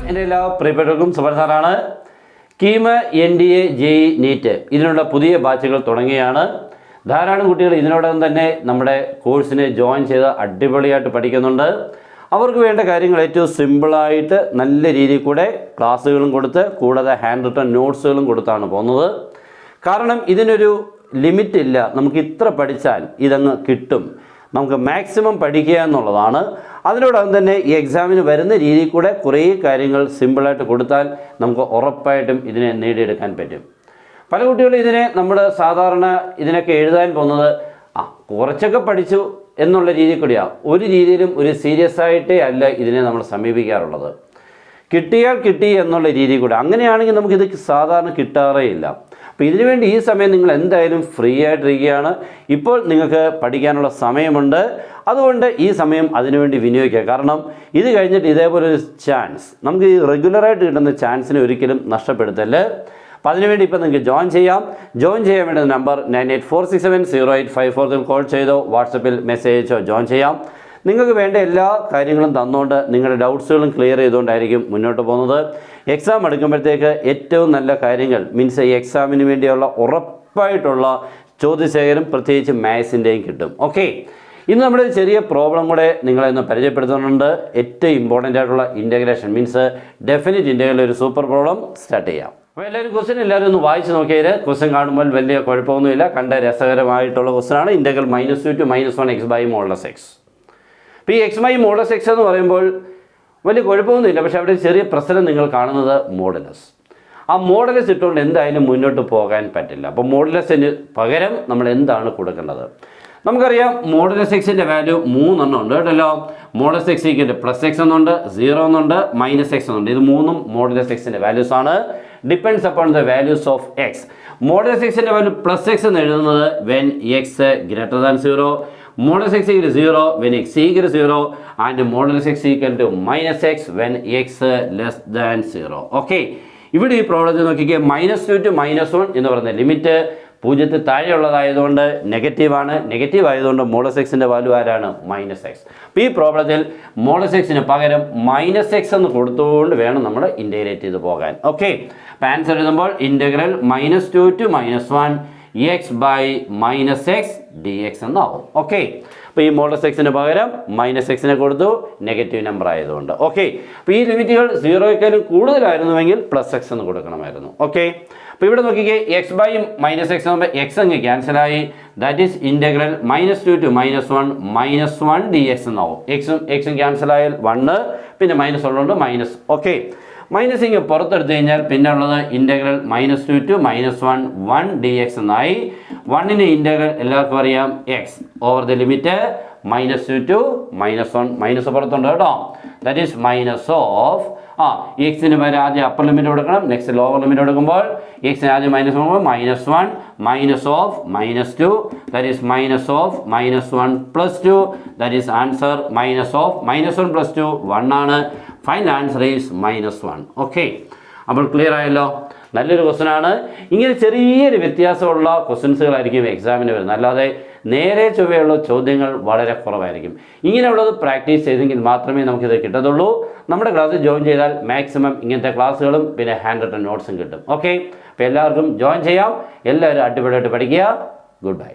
എൻ്റെ എല്ലാ പ്രിയപ്പെട്ടവർക്കും സുഭാഷ് സാറാണ്. കീം, NDA, JEE, നീറ്റ് ഇതിനുള്ള പുതിയ ബാച്ചുകൾ തുടങ്ങിയാണ്. ധാരാളം കുട്ടികൾ ഇതിനോടൊപ്പം തന്നെ നമ്മുടെ കോഴ്സിന് ജോയിൻ ചെയ്ത് അടിപൊളിയായിട്ട് പഠിക്കുന്നുണ്ട്. അവർക്ക് വേണ്ട കാര്യങ്ങൾ ഏറ്റവും സിമ്പിളായിട്ട് നല്ല രീതിയിൽ കൂടെ ക്ലാസ്സുകളും കൊടുത്ത് കൂടാതെ ഹാൻഡ് റിട്ടൺ നോട്ട്സുകളും കൊടുത്താണ് പോകുന്നത്. കാരണം ഇതിനൊരു ലിമിറ്റ് ഇല്ല. നമുക്ക് ഇത്ര പഠിച്ചാൽ ഇതങ്ങ് കിട്ടും. നമുക്ക് മാക്സിമം പഠിക്കുക എന്നുള്ളതാണ്. അതിനോടൊപ്പം തന്നെ ഈ എക്സാമിന് വരുന്ന രീതിയിൽ കൂടെ കുറേ കാര്യങ്ങൾ സിമ്പിളായിട്ട് കൊടുത്താൽ നമുക്ക് ഉറപ്പായിട്ടും ഇതിനെ നേടിയെടുക്കാൻ പറ്റും. പല കുട്ടികളും ഇതിനെ നമ്മൾ സാധാരണ ഇതിനൊക്കെ എഴുതാൻ പോകുന്നത് കുറച്ചൊക്കെ പഠിച്ചു എന്നുള്ള രീതിയിൽ കൂടിയാണ്. ഒരു രീതിയിലും ഒരു സീരിയസ് ആയിട്ടേ അല്ല ഇതിനെ നമ്മൾ സമീപിക്കാറുള്ളത്. കിട്ടിയാൽ കിട്ടി എന്നുള്ള രീതിയിൽ കൂടെ. അങ്ങനെയാണെങ്കിൽ നമുക്കിത് സാധാരണ കിട്ടാറേ ഇല്ല. അപ്പോൾ ഇതിനുവേണ്ടി ഈ സമയം നിങ്ങൾ എന്തായാലും ഫ്രീ ആയിട്ടിരിക്കുകയാണ്. ഇപ്പോൾ നിങ്ങൾക്ക് പഠിക്കാനുള്ള സമയമുണ്ട്. അതുകൊണ്ട് ഈ സമയം അതിനുവേണ്ടി വിനിയോഗിക്കുക. കാരണം ഇത് കഴിഞ്ഞിട്ട് ഇതേപോലൊരു ചാൻസ് നമുക്ക് ഈ റെഗുലറായിട്ട് കിട്ടുന്ന ചാൻസിനെ ഒരിക്കലും നഷ്ടപ്പെടുത്തല്ലേ. അപ്പോൾ അതിനുവേണ്ടി ഇപ്പോൾ നിങ്ങൾക്ക് ജോയിൻ ചെയ്യാം. ജോയിൻ ചെയ്യാൻ വേണ്ട നമ്പർ 9846708540 കോൾ ചെയ്തോ വാട്സപ്പിൽ മെസ്സേജ് അയച്ചോ ജോയിൻ ചെയ്യാം. നിങ്ങൾക്ക് വേണ്ട എല്ലാ കാര്യങ്ങളും തന്നുകൊണ്ട് നിങ്ങളുടെ ഡൗട്ട്സുകളും ക്ലിയർ ചെയ്തുകൊണ്ടായിരിക്കും മുന്നോട്ട് പോകുന്നത്. എക്സാം എടുക്കുമ്പോഴത്തേക്ക് ഏറ്റവും നല്ല കാര്യങ്ങൾ മീൻസ് ഈ എക്സാമിന് വേണ്ടിയുള്ള ഉറപ്പായിട്ടുള്ള ചോദ്യശേഖരം പ്രത്യേകിച്ച് മാത്സിൻ്റെയും കിട്ടും. ഓക്കെ, ഇന്ന് നമ്മുടെ ചെറിയ പ്രോബ്ലം കൂടെ നിങ്ങളെ ഒന്ന് പരിചയപ്പെടുത്തുന്നുണ്ട്. ഏറ്റവും ഇമ്പോർട്ടൻ്റ് ആയിട്ടുള്ള ഇൻ്റഗ്രേഷൻ മീൻസ് ഡെഫിനിറ്റ് ഇൻ്റഗ്രൽ ഒരു സൂപ്പർ പ്രോബ്ലം സ്റ്റാർട്ട് ചെയ്യാം. അപ്പോൾ എല്ലാവരും ഒന്ന് വായിച്ച് നോക്കിയാൽ ക്വസ്റ്റ്യൻ കാണുമ്പോൾ വലിയ കുഴപ്പമൊന്നുമില്ല. കണ്ട രസകരമായിട്ടുള്ള ക്വസ്റ്റ്യനാണ്. Integral -2 to -1 x by mod x. അപ്പോൾ ഈ എക്സ് ബൈ മോഡലസ് എക്സ് എന്ന് പറയുമ്പോൾ വലിയ കുഴപ്പമൊന്നുമില്ല. പക്ഷേ അവിടെ ചെറിയ പ്രശ്നം നിങ്ങൾ കാണുന്നത് മോഡലസ്. ആ മോഡലസ് ഇട്ടുകൊണ്ട് എന്തായാലും മുന്നോട്ട് പോകാൻ പറ്റില്ല. അപ്പോൾ മോഡലസിന് പകരം നമ്മൾ എന്താണ് കൊടുക്കേണ്ടത്? നമുക്കറിയാം മോഡലസ് എക്സിൻ്റെ വാല്യൂ 3 എണ്ണം ഉണ്ട് കേട്ടല്ലോ. മോഡലസ് എക്സ് ഈക്വൽ +x എന്നുണ്ട്, 0 എന്നുണ്ട്, -x എന്നുണ്ട്. ഇത് മൂന്നും മോഡലസ് എക്സിൻ്റെ വാല്യൂസ് ആണ്. Depends upon the values of X. Modulus എക്സിൻ്റെ വാല്യൂ +x എന്ന് എഴുതുന്നത് when x greater than 0, modulus x equal to 0 when x equal to 0 and modulus x equal to -x when x less than 0. Okay, ഇവിടെ ഈ പ്രോബ്ലത്തിൽ നോക്കിക്കേ -2 to -1 എന്ന് പറയുന്ന limit 0 താഴെയുള്ളതായതുകൊണ്ട് നെഗറ്റീവാണ്. Negative ആയതുകൊണ്ട് മോഡലസ് എക്സിൻ്റെ വാല്യൂ ആരാണ്? -x. അപ്പോൾ ഈ പ്രോബ്ലത്തിൽ മോഡലസ് എക്സിന് പകരം -x എന്ന് കൊടുത്തുകൊണ്ട് വേണം നമ്മൾ ഇൻ്റഗ്രേറ്റ് ചെയ്ത് പോകാൻ. ഓക്കെ, അപ്പോൾ ആൻസർ എഴുതുമ്പോൾ integral -2 to -1 x by -x dx എന്നാവും. ഓക്കെ, അപ്പോൾ ഈ മോഡലസ് എക്സിന് പകരം -x കൊടുത്തു, നെഗറ്റീവ് നമ്പർ ആയതുകൊണ്ട്. ഓക്കെ, അപ്പോൾ ഈ ലിമിറ്റുകൾ 0യേക്കാളും കൂടുതലായിരുന്നുവെങ്കിൽ +x എന്ന് കൊടുക്കണമായിരുന്നു. ഓക്കെ, അപ്പോൾ ഇവിടെ നോക്കിക്കേ x by -x ആകുമ്പോൾ x അങ്ങ് ക്യാൻസലായി. That is integral -2 to -1 dx എന്നാവും. എക്സും ക്യാൻസലായാൽ 1, പിന്നെ -1 കൊണ്ട് മൈനസ്. ഓക്കെ, മൈനസ് ഇങ്ങ് പുറത്തെടുത്തു കഴിഞ്ഞാൽ പിന്നെ ഉള്ളത് ഇൻ്റഗ്രൽ -2 to -1 dx എന്നായി. 1ന് ഇൻ്റഗ്രൽ എല്ലാവർക്കും അറിയാം x over the limit -2 to -1 minus പുറത്തുണ്ട് കേട്ടോ. ദാറ്റ് ഈസ് മൈനസ് ഓഫ് എക്സിന് വരെ ആദ്യം അപ്പർ ലിമിറ്റ് കൊടുക്കണം, നെക്സ്റ്റ് ലോവർ ലിമിറ്റ് കൊടുക്കുമ്പോൾ എക്സിന് ആദ്യം -1 -1 minus of -2 that is minus of -1 +2 that is answer minus of -1 +2 1 ആണ്. Final answer is -1. ഓക്കെ, അപ്പോൾ ക്ലിയർ ആയല്ലോ. നല്ലൊരു ക്വസ്റ്റ്യൻ ആണ്. ഇങ്ങനെ ചെറിയൊരു വ്യത്യാസമുള്ള ക്വസ്റ്റ്യൻസുകളായിരിക്കും എക്സാമിന് വരുന്നത്. അല്ലാതെ നേരെ ചൊവ്വയുള്ള ചോദ്യങ്ങൾ വളരെ കുറവായിരിക്കും. ഇങ്ങനെയുള്ളത് പ്രാക്ടീസ് ചെയ്തെങ്കിൽ മാത്രമേ നമുക്കിത് കിട്ടത്തുള്ളൂ. നമ്മുടെ ക്ലാസ്സിൽ ജോയിൻ ചെയ്താൽ മാക്സിമം ഇങ്ങനത്തെ ക്ലാസ്സുകളും പിന്നെ ഹാൻഡ് റിട്ടൺ നോട്ട്സും കിട്ടും. ഓക്കെ, അപ്പോൾ എല്ലാവർക്കും ജോയിൻ ചെയ്യാം. എല്ലാവരും അടിപൊളിയായിട്ട് പഠിക്കുക. Good bye.